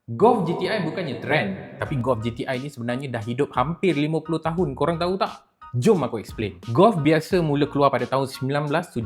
Golf GTI bukannya trend, tapi Golf GTI ni sebenarnya dah hidup hampir 50 tahun. Korang tahu tak? Jom aku explain. Golf biasa mula keluar pada tahun 1974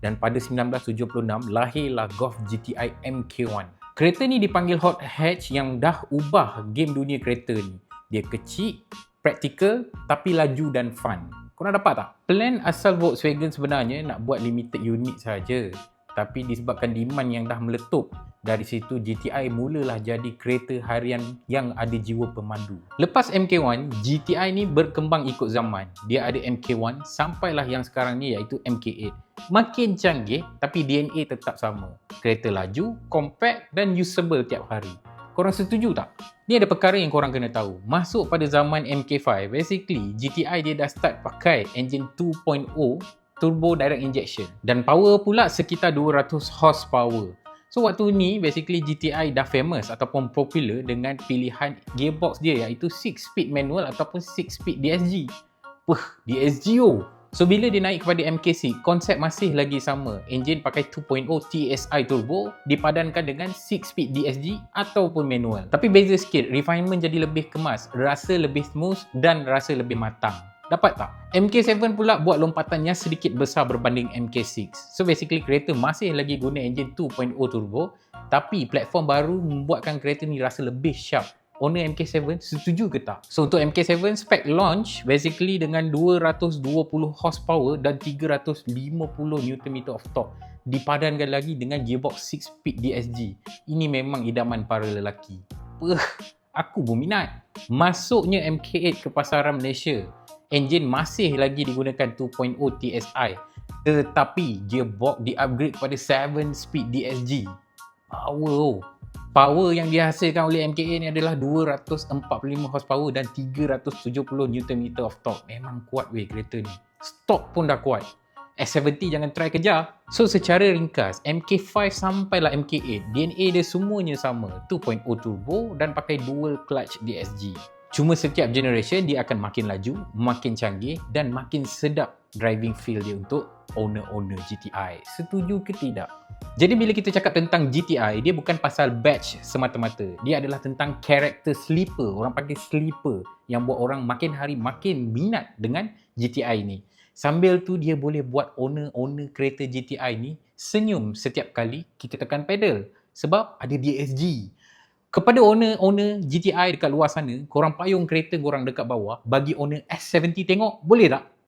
dan pada 1976 lahirlah Golf GTI MK1. Kereta ni dipanggil hot hatch yang dah ubah game dunia kereta ni. Dia kecil, praktikal tapi laju dan fun. Korang dapat tak? Plan asal Volkswagen sebenarnya nak buat limited unit saja. Tapi disebabkan demand yang dah meletup, dari situ GTI mulalah jadi kereta harian yang ada jiwa pemandu. Lepas MK1, GTI ni berkembang ikut zaman. Dia ada MK1 sampailah yang sekarang ni iaitu MK8. Makin canggih tapi DNA tetap sama. Kereta laju, compact dan usable tiap hari. Korang setuju tak? Ni ada perkara yang korang kena tahu. Masuk pada zaman MK5, basically GTI dia dah start pakai engine 2.0 turbo direct injection dan power pula sekitar 200 horsepower. So waktu ni basically GTI dah famous ataupun popular dengan pilihan gearbox dia iaitu 6-speed manual ataupun 6-speed DSG. DSG oh. So bila dia naik kepada MK6, konsep masih lagi sama. Engine pakai 2.0 TSI turbo dipadankan dengan 6-speed DSG ataupun manual. Tapi beza sikit, refinement jadi lebih kemas, rasa lebih smooth dan rasa lebih matang. Dapat tak? MK7 pula buat lompatan yang sedikit besar berbanding MK6. So basically kereta masih lagi guna enjin 2.0 turbo, tapi platform baru membuatkan kereta ni rasa lebih sharp. Owner MK7 setuju ke tak? So untuk MK7 spec launch basically dengan 220 horsepower dan 350 Nm of torque, dipadankan lagi dengan gearbox 6-speed DSG. Ini memang idaman para lelaki. Aku berminat. Masuknya MK8 ke pasaran Malaysia, enjin masih lagi digunakan 2.0 TSI, tetapi gearbox di-upgrade pada 7-speed DSG. Power yang dihasilkan oleh MK8 ni adalah 245 horsepower dan 370 Nm of torque. Memang kuat weh kereta ni. Stok pun dah kuat. S70 jangan try kejar. So secara ringkas, MK5 sampailah MK8, DNA dia semuanya sama, 2.0 turbo dan pakai dual clutch DSG. Cuma setiap generation dia akan makin laju, makin canggih dan makin sedap driving feel dia untuk owner-owner GTI. Setuju ke tidak? Jadi bila kita cakap tentang GTI, dia bukan pasal badge semata-mata. Dia adalah tentang karakter sleeper. Orang panggil sleeper yang buat orang makin hari makin minat dengan GTI ni. Sambil tu dia boleh buat owner-owner kereta GTI ni senyum setiap kali kita tekan pedal. Sebab ada DSG. Kepada owner-owner GTI dekat luar sana, korang payung kereta korang dekat bawah, bagi owner S70 tengok, boleh tak?